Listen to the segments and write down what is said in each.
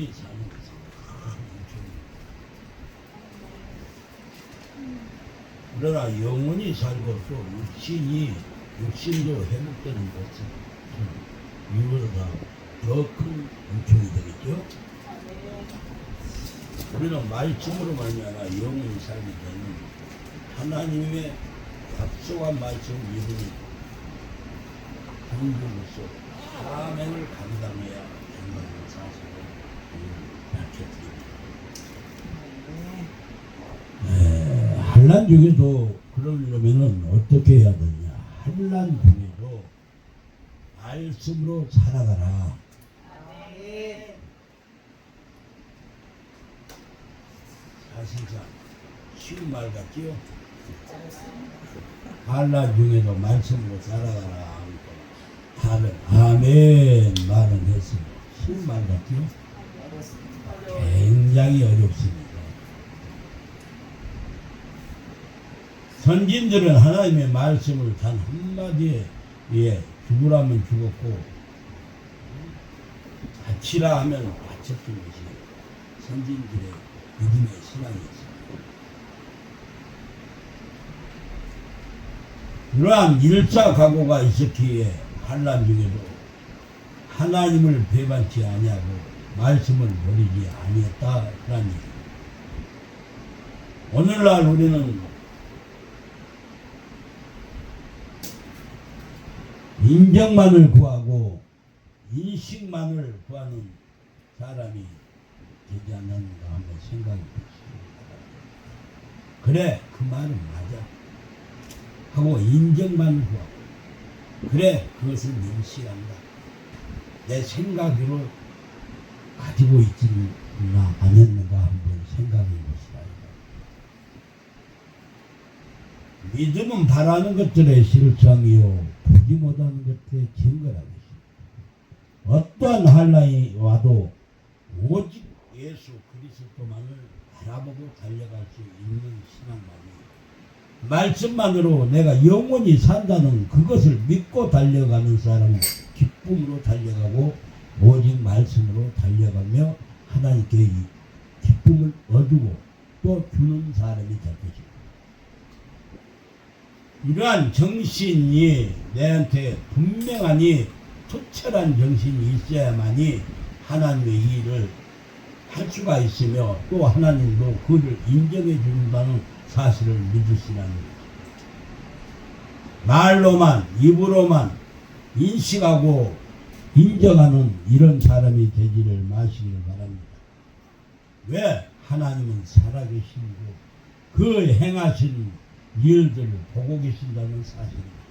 영원히 사는 것입니다. 그러나 영원히 살고 또 육신도 회복되는 것은 이보다 더 큰 은총이 되겠죠. 우리는 말씀으로 말미암아 영원히 살게 되는 하나님의 약속한 말씀 믿음이 공동으로서 사명을 감당해야 된다는 사실을 밝혀드립니다. 한란 중에도 그러려면 어떻게 해야 되냐? 한란 중에도 말씀으로 살아가라. 사실상 쉬운 말 같지요? 한란 중에도 말씀으로 살아가라. 다들 아멘 말은 했습니다. 쉬운 말 같지요? 굉장히 어렵습니다. 선진들은 하나님의 말씀을 단 한마디에 죽으라면 죽었고 바치라 하면 바쳤던 것이 선진들의 믿음의 신앙이었습니다. 이러한 일차 각오가 있었기에 환난 중에도 하나님을 배반치 아니하고 말씀을 버리지 아니했다라는 얘기입니다. 오늘날 우리는 인정만을 구하고 인식만을 구하는 사람이 되지 않는가 한번 생각해 보십시오. 그래, 그 말은 맞아 하고 인정만을 구하고 그래, 그것을 인식한다. 내 생각으로 가지고 있지는 않았는가 한번 생각해 보시라. 믿음은 바라는 것들의 실상이요 보지 못하는 것들의 증거라 것입니다. 어떠한 환난이 와도 오직 예수 그리스도만을 바라보고 달려갈 수 있는 신앙만이 말씀만으로 내가 영원히 산다는 그것을 믿고 달려가는 사람은 기쁨으로 달려가고 오직 말씀으로 달려가며 하나님께 이 기쁨을 얻고 또 주는 사람이 될 것입니다. 이러한 정신이 내한테 분명하니 투철한 정신이 있어야만이 하나님의 일을 할 수가 있으며 또 하나님도 그를 인정해 준다는 사실을 믿으시라는 것입니다. 말로만 입으로만 인식하고 인정하는 이런 사람이 되지를 마시길 바랍니다. 왜? 하나님은 살아계시고 그 행하신 일들을 보고 계신다는 사실입니다.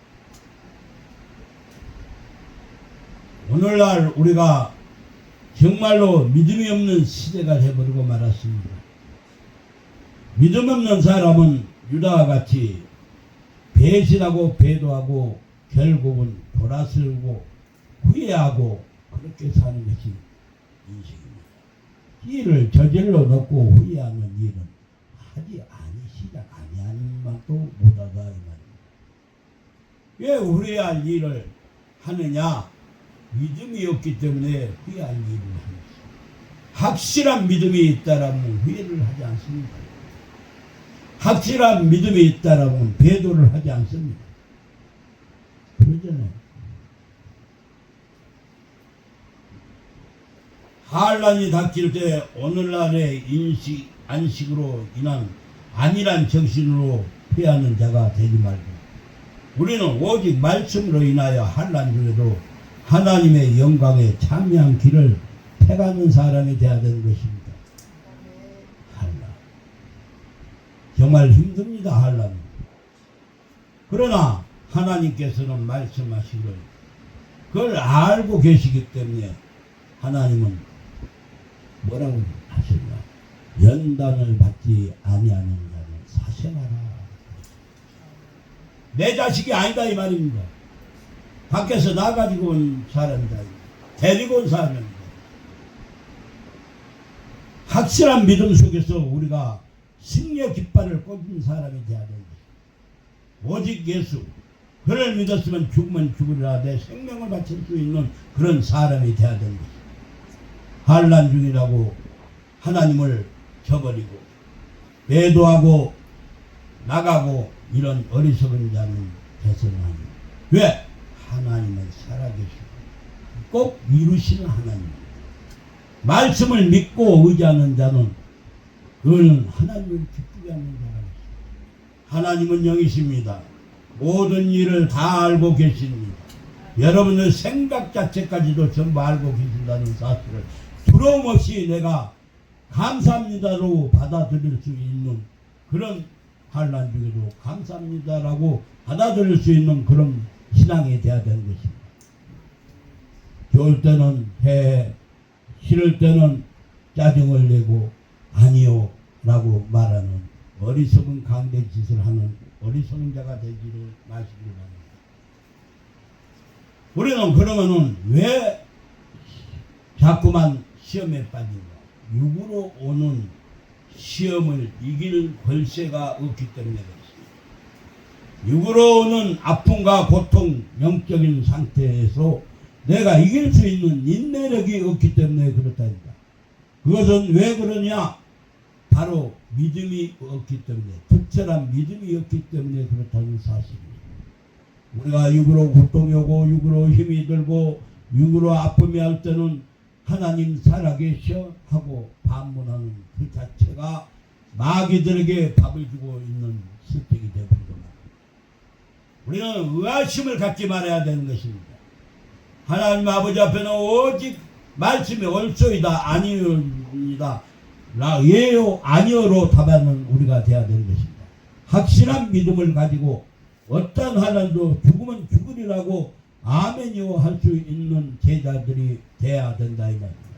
오늘날 우리가 정말로 믿음이 없는 시대가 되어버리고 말았습니다. 믿음 없는 사람은 유다와 같이 배신하고 배도하고 결국은 돌아서고 후회하고 그렇게 사는 것이 인생입니다. 일을 저질러 놓고 후회하는 일은 하지 아니시다 아니하는 것도 못하다 이 말입니다. 왜 후회할 일을 하느냐? 믿음이 없기 때문에 후회할 일을 합니다. 확실한 믿음이 있다라면 후회를 하지 않습니다. 확실한 믿음이 있다라면 배도를 하지 않습니다. 그러잖아요. 환난이 닥칠 때 오늘날의 안식으로 인한 안일한 정신으로 피하는 자가 되지 말고 우리는 오직 말씀으로 인하여 환난 중에도 하나님의 영광에 참여한 길을 택하는 사람이 되어야 되는 것입니다. 환난 정말 힘듭니다. 환난. 그러나 하나님께서는 말씀하시기를 그걸 알고 계시기 때문에 하나님은 뭐라고 하셨나? 연단을 받지 아니하는 자는 사생하라. 내 자식이 아니다 이 말입니다. 밖에서 나가지고 온 사람이다. 데리고 온 사람입니다. 확실한 믿음 속에서 우리가 승리의 깃발을 꽂은 사람이 되어야 됩니다. 오직 예수 그를 믿었으면 죽으면 죽으리라 내 생명을 바칠 수 있는 그런 사람이 되어야 됩니다. 환난 중이라고 하나님을 저버리고 배도하고 나가고 이런 어리석은 자는 되서는 아니오. 왜? 하나님은 살아계시고 꼭 이루시는 하나님. 말씀을 믿고 의지하는 자는 그는 하나님을 기쁘게 하는 자가 있습니다. 하나님은 영이십니다. 모든 일을 다 알고 계십니다. 여러분의 생각 자체까지도 전부 알고 계신다는 사실을 두려움 없이 내가 감사합니다로 받아들일 수 있는 그런 환난 중에도 감사합니다라고 받아들일 수 있는 그런 신앙이 되어야 되는 것입니다. 좋을 때는 해, 싫을 때는 짜증을 내고 아니요 라고 말하는 어리석은 강대 짓을 하는 어리석은 자가 되기를 마시기를 바랍니다. 우리는 그러면은 왜 자꾸만 시험에 빠진가? 육으로 오는 시험을 이길 권세가 없기 때문에 그렇습니다. 육으로 오는 아픔과 고통, 영적인 상태에서 내가 이길 수 있는 인내력이 없기 때문에 그렇다니까. 그것은 왜 그러냐? 바로 믿음이 없기 때문에, 특별한 믿음이 없기 때문에 그렇다는 사실입니다. 우리가 육으로 고통이 오고 육으로 힘이 들고 육으로 아픔이 할 때는 하나님 살아계셔 하고 반문하는 그 자체가 마귀들에게 밥을 주고 있는 스틱이 되어버리고 우리는 의아심을 갖지 말아야 되는 것입니다. 하나님 아버지 앞에는 오직 말씀이 옳소이다 아니오이다 예요 아니오로 답하는 우리가 되어야 되는 것입니다. 확실한 믿음을 가지고 어떤 하나님도 죽으면 죽으리라고 아멘이요 할 수 있는 제자들이 돼야 된다 이 말입니다.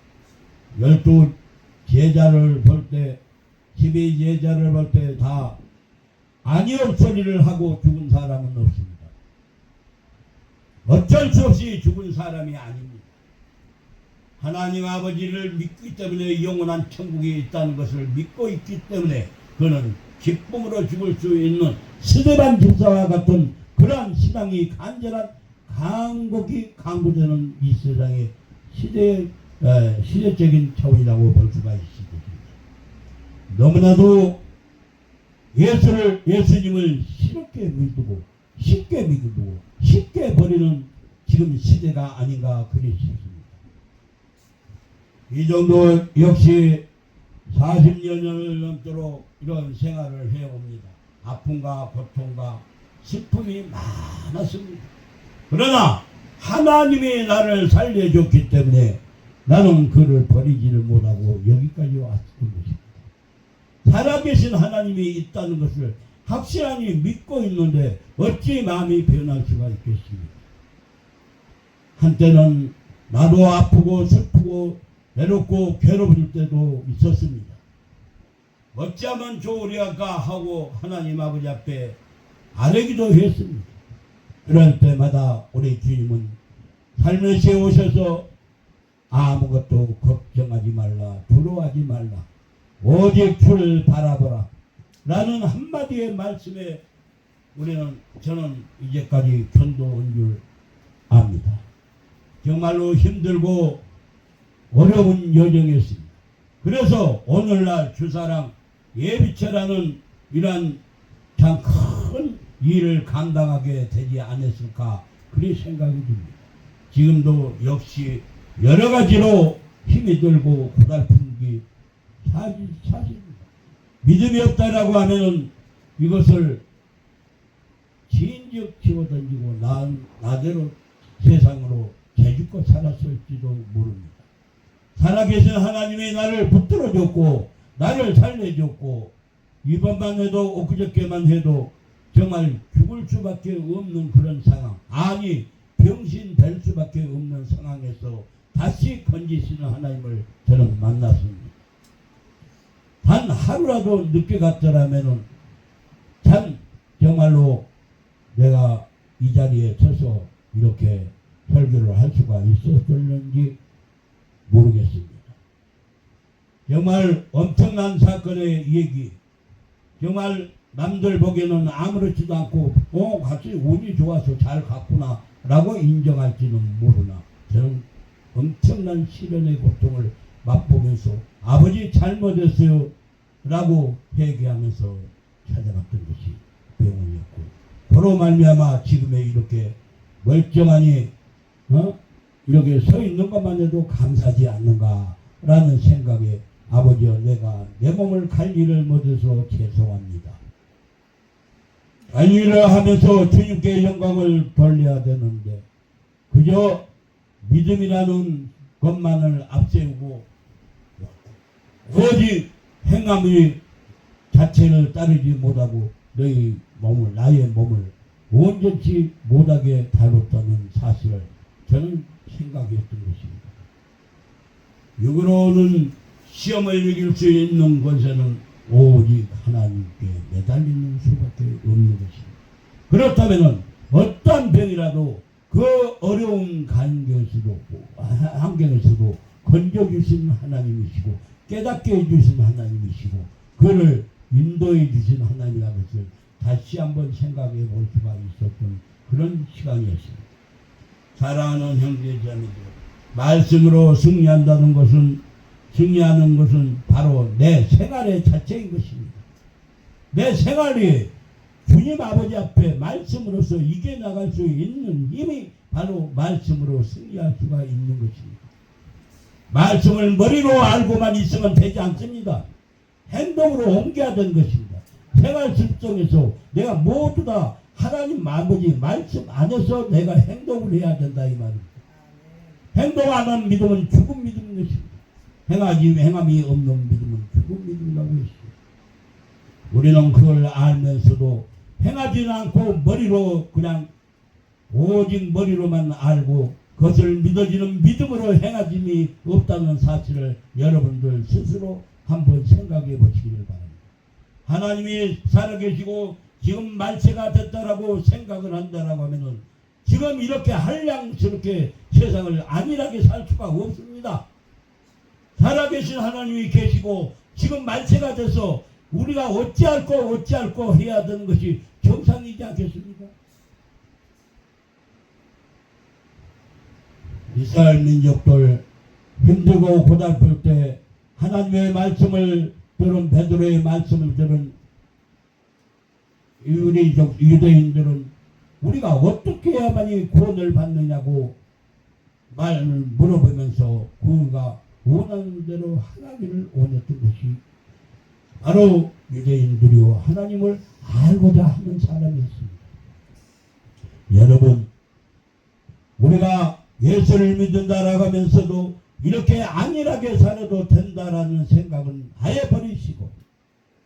12 제자를 볼 때 12 제자를 볼 때 다 아니요 소리를 하고 죽은 사람은 없습니다. 어쩔 수 없이 죽은 사람이 아닙니다. 하나님 아버지를 믿기 때문에 영원한 천국이 있다는 것을 믿고 있기 때문에 그는 기쁨으로 죽을 수 있는 스데반 집사와 같은 그러한 신앙이 간절한 강구되는 이 세상의 시대적인 차원이라고 볼 수가 있습니다. 너무나도 예수님을 쉽게 믿고 쉽게 버리는 지금 시대가 아닌가 그리 싶습니다. 이 정도 역시 40년을 넘도록 이런 생활을 해옵니다. 아픔과 고통과 슬픔이 많았습니다. 그러나 하나님이 나를 살려줬기 때문에 나는 그를 버리지를 못하고 여기까지 왔던 것입니다. 살아계신 하나님이 있다는 것을 확실하게 믿고 있는데 어찌 마음이 변할 수가 있겠습니까? 한때는 나도 아프고 슬프고 외롭고 괴로울 때도 있었습니다. 어찌하면 좋으리까 하고 하나님 아버지 앞에 아뢰기도 했습니다. 그럴 때마다 우리 주님은 살며시 오셔서 아무것도 걱정하지 말라, 두려워하지 말라, 오직 주를 바라보라 라는 한마디의 말씀에 저는 이제까지 견도한 줄 압니다. 정말로 힘들고 어려운 여정이었습니다. 그래서 오늘날 주사랑 예비체라는 이러한 참 큰 일을 감당하게 되지 않았을까 그리 생각이 듭니다. 지금도 역시 여러 가지로 힘이 들고 고달픈 게 사실입니다. 믿음이 없다라고 하면은 이것을 진즉 집어던지고 나대로 세상으로 재죽고 살았을지도 모릅니다. 살아계신 하나님이 나를 붙들어줬고 나를 살려줬고 이번만 해도 엊그저께만 해도 정말 죽을 수밖에 없는 그런 상황, 아니 병신 될 수밖에 없는 상황에서 다시 건지시는 하나님을 저는 만났습니다. 단 하루라도 늦게 갔더라면은 참 정말로 내가 이 자리에 서서 이렇게 설교를 할 수가 있었을는지 모르겠습니다. 정말 엄청난 사건의 얘기, 정말 남들 보기에는 아무렇지도 않고 같이 운이 좋아서 잘 갔구나 라고 인정할지는 모르나 저는 엄청난 시련의 고통을 맛보면서 아버지 잘못했어요 라고 회개하면서 찾아갔던 것이 병원이었고, 그로 말미암아 지금의 이렇게 멀쩡하니 이렇게 서 있는 것만 해도 감사하지 않는가라는 생각에 아버지여, 내가 내 몸을 관리를 못해서 죄송합니다. 관리를 하면서 주님께 영광을 돌려야 되는데 그저 믿음이라는 것만을 앞세우고 오직 행함의 자체를 따르지 못하고 너희 몸을, 나의 몸을 온전치 못하게 다뤘다는 사실을 저는 생각했던 것입니다. 육으로는 시험을 이길 수 있는 것에는 오직 하나님께 매달리는 수밖에 없는 것입니다. 그렇다면 어떤 병이라도 그 어려운 환경에서도 건져주신 하나님이시고 깨닫게 해주신 하나님이시고 그를 인도해 주신 하나님이라는 것을 다시 한번 생각해 볼 수가 있었던 그런 시간이었습니다. 사랑하는 형제자매들, 말씀으로 승리하는 것은 바로 내 생활의 자체인 것입니다. 내 생활이 주님 아버지 앞에 말씀으로서 이겨나갈 수 있는 힘이 바로 말씀으로 승리할 수가 있는 것입니다. 말씀을 머리로 알고만 있으면 되지 않습니다. 행동으로 옮겨야 되는 것입니다. 생활 습성에서 내가 모두 다 하나님 아버지 말씀 안에서 내가 행동을 해야 된다 이 말입니다. 행동 안 하는 믿음은 죽은 믿음인 것입니다. 행함이 없는 믿음은 죽은 믿음이라고 했습니다. 우리는 그걸 알면서도 행하지는 않고 머리로 그냥 오직 머리로만 알고 그것을 믿어지는 믿음으로 행하짐이 없다는 사실을 여러분들 스스로 한번 생각해 보시기를 바랍니다. 하나님이 살아계시고 지금 말세가 됐다라고 생각을 한다라고 하면은 지금 이렇게 한량스럽게 세상을 안일하게 살 수가 없습니다. 살아계신 하나님이 계시고 지금 말세가 돼서 우리가 어찌할 거 해야 되는 것이 정상이지 않겠습니까? 이스라엘 민족들 힘들고 고달플 때 하나님의 말씀을 들은 베드로의 말씀을 들은 우리 유대인들은 우리가 어떻게 해야만이 구원을 받느냐고 말을 물어보면서 그가 원하는 대로 하나님을 원했던 것이 바로 유대인들이요 하나님을 알고자 하는 사람이었습니다. 여러분, 우리가 예수를 믿는다라고 하면서도 이렇게 안일하게 살아도 된다라는 생각은 아예 버리시고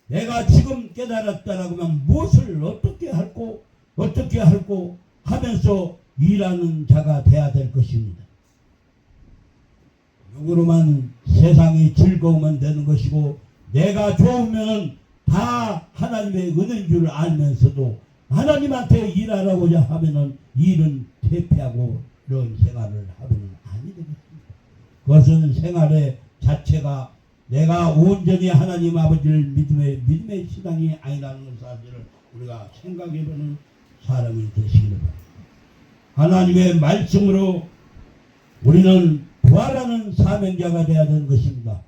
내가 지금 깨달았다라고 하면 무엇을 어떻게 할고 하면서 일하는 자가 돼야 될 것입니다. 육으로만 세상이 즐거우면 되는 것이고 내가 좋으면 다 하나님의 은혜인 줄 알면서도 하나님한테 일하라고자 하면은 일은 퇴폐하고 이런 생활을 하면 아니 되겠습니다. 그것은 생활의 자체가 내가 온전히 하나님 아버지를 믿음의 신앙이 아니라는 사실을 우리가 생각해보는 사람이 되시기를 바랍니다. 하나님의 말씀으로 우리는 부활하는 사명자가 되어야 되는 것입니다.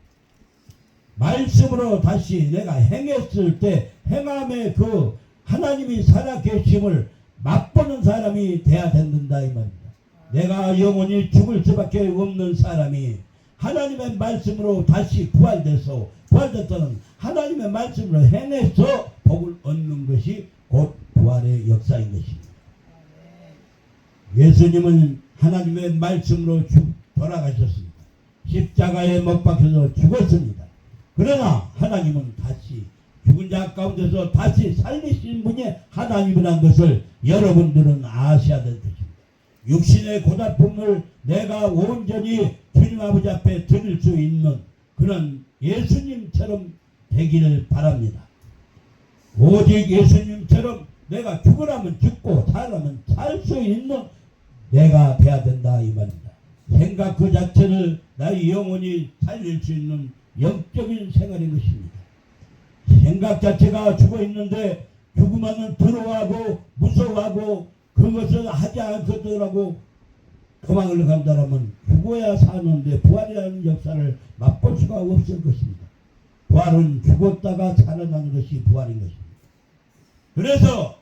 말씀으로 다시 내가 행했을 때 행함의 그 하나님이 살아계심을 맛보는 사람이 되어야 된다 이 말입니다. 내가 영원히 죽을 수밖에 없는 사람이 하나님의 말씀으로 다시 부활됐다는 하나님의 말씀으로 행해서 복을 얻는 것이 곧 부활의 역사인 것입니다. 예수님은 하나님의 말씀으로 돌아가셨습니다. 십자가에 못 박혀서 죽었습니다. 그러나 하나님은 다시 죽은 자 가운데서 다시 살리신 분이 하나님이라는 것을 여러분들은 아셔야 될 것입니다. 육신의 고달픔을 내가 온전히 주님 아버지 앞에 드릴 수 있는 그런 예수님처럼 되기를 바랍니다. 오직 예수님처럼 내가 죽으라면 죽고 살라면 살 수 있는 내가 돼야 된다 이 말입니다. 생각 그 자체를 나의 영혼이 살릴 수 있는 영적인 생활인 것입니다. 생각 자체가 죽어 있는데 죽으면 두려워하고 무서워하고 그것을 하지 않겠더라고 도망을 간다면 죽어야 사는데 부활이라는 역사를 맛볼 수가 없을 것입니다. 부활은 죽었다가 살아나는 것이 부활인 것입니다. 그래서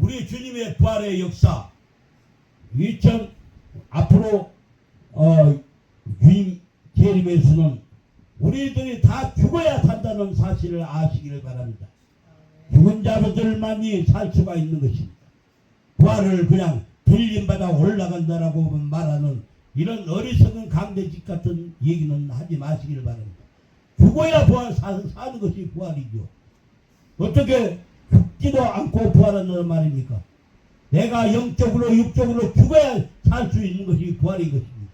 우리 주님의 부활의 역사 앞으로 주님 재림에서는 우리들이 다 죽어야 산다는 사실을 아시기를 바랍니다. 죽은 자들만이 살 수가 있는 것입니다. 부활을 그냥 들림받아 올라간다라고 말하는 이런 어리석은 강대직 같은 얘기는 하지 마시기를 바랍니다. 죽어야 사는 것이 부활이죠. 어떻게 죽지도 않고 부활한다는 말입니까? 내가 영적으로 육적으로 죽어야 살 수 있는 것이 부활인 것입니다.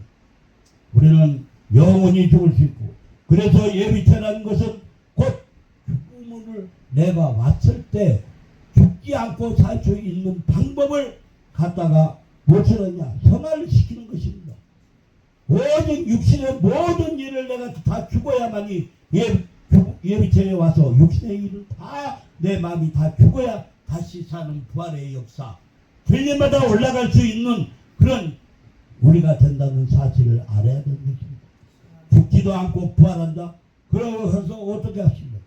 우리는 영원히 죽을 수 있고, 그래서 예비체라는 것은 곧 죽음을 내가 왔을 때 죽지 않고 살 수 있는 방법을 갖다가 무엇을 하냐? 성화시키는 것입니다. 오직 육신의 모든 일을 내가 다 죽어야만이 예비체에 와서 육신의 일을 다 내 마음이 다 죽어야 다시 사는 부활의 역사, 들림마다 올라갈 수 있는 그런 우리가 된다는 사실을 알아야 되는 것입니다. 죽지도 않고 부활한다? 그러고서 어떻게 하십니까?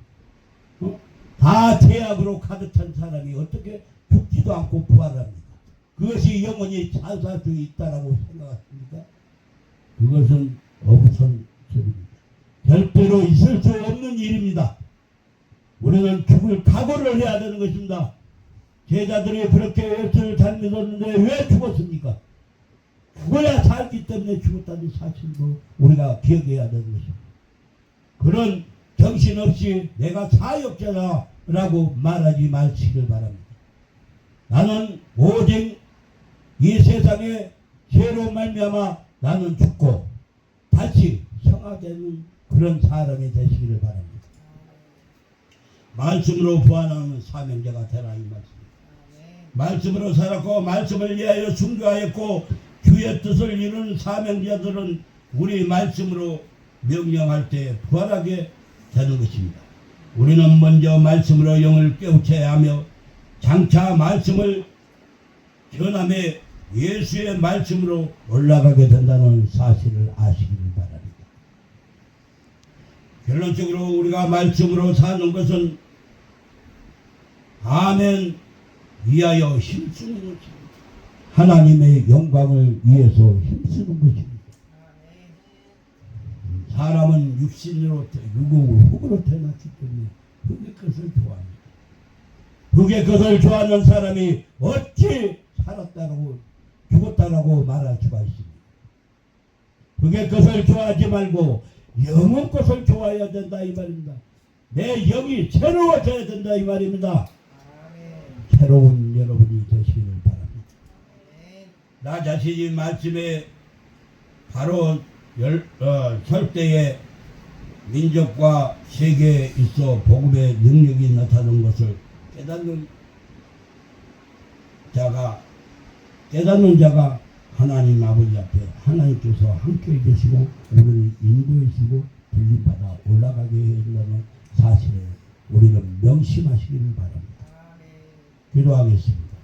다 죄악으로 가득 찬 사람이 어떻게 죽지도 않고 부활합니까? 그것이 영원히 잘 살 수 있다라고 생각하십니까? 그것은 어부선 소리입니다. 절대로 있을 수 없는 일입니다. 우리는 죽을 각오를 해야 되는 것입니다. 제자들이 그렇게 예수를 잘 믿었는데 왜 죽었습니까? 죽어야 살기 때문에 죽었다는 사실도 우리가 기억해야 되는 것입니다. 그런 정신없이 내가 사역자라고 말하지 마시길 바랍니다. 나는 오직 이 세상에 죄로 말미암아 나는 죽고 다시 성화되는 그런 사람이 되시기를 바랍니다. 말씀으로 부활하는 사명자가 되라 이 말씀입니다. 말씀으로 살았고 말씀을 위하여 순교하였고 주의 뜻을 이루는 사명자들은 우리 말씀으로 명령할 때 부활하게 되는 것입니다. 우리는 먼저 말씀으로 영을 깨우쳐야 하며 장차 말씀을 전함에 예수의 말씀으로 올라가게 된다는 사실을 아시기를 바랍니다. 결론적으로 우리가 말씀으로 사는 것은 아멘 위하여 힘쓰는 것입니다. 하나님의 영광을 위해서 힘쓰는 것입니다. 사람은 육신으로 흙으로 태어났기 때문에 흙의 것을 좋아합니다. 흙의 것을 좋아하는 사람이 어찌 살았다고 죽었다라고 말할 수가 있습니다. 흙의 것을 좋아하지 말고 영의 것을 좋아해야 된다 이 말입니다. 내 영이 새로워져야 된다 이 말입니다. 새로운 여러분이 되시기를 바랍니다. 나 자신이 말씀에 바로 설 때에 민족과 세계에 있어 복음의 능력이 나타나는 것을 깨닫는 자가 하나님 아버지 앞에 하나님께서 함께 계시고 우리를 인도해주시고 들림받아 올라가게 해준다는 사실을 우리는 명심하시기를 바랍니다. 기도하겠습니다.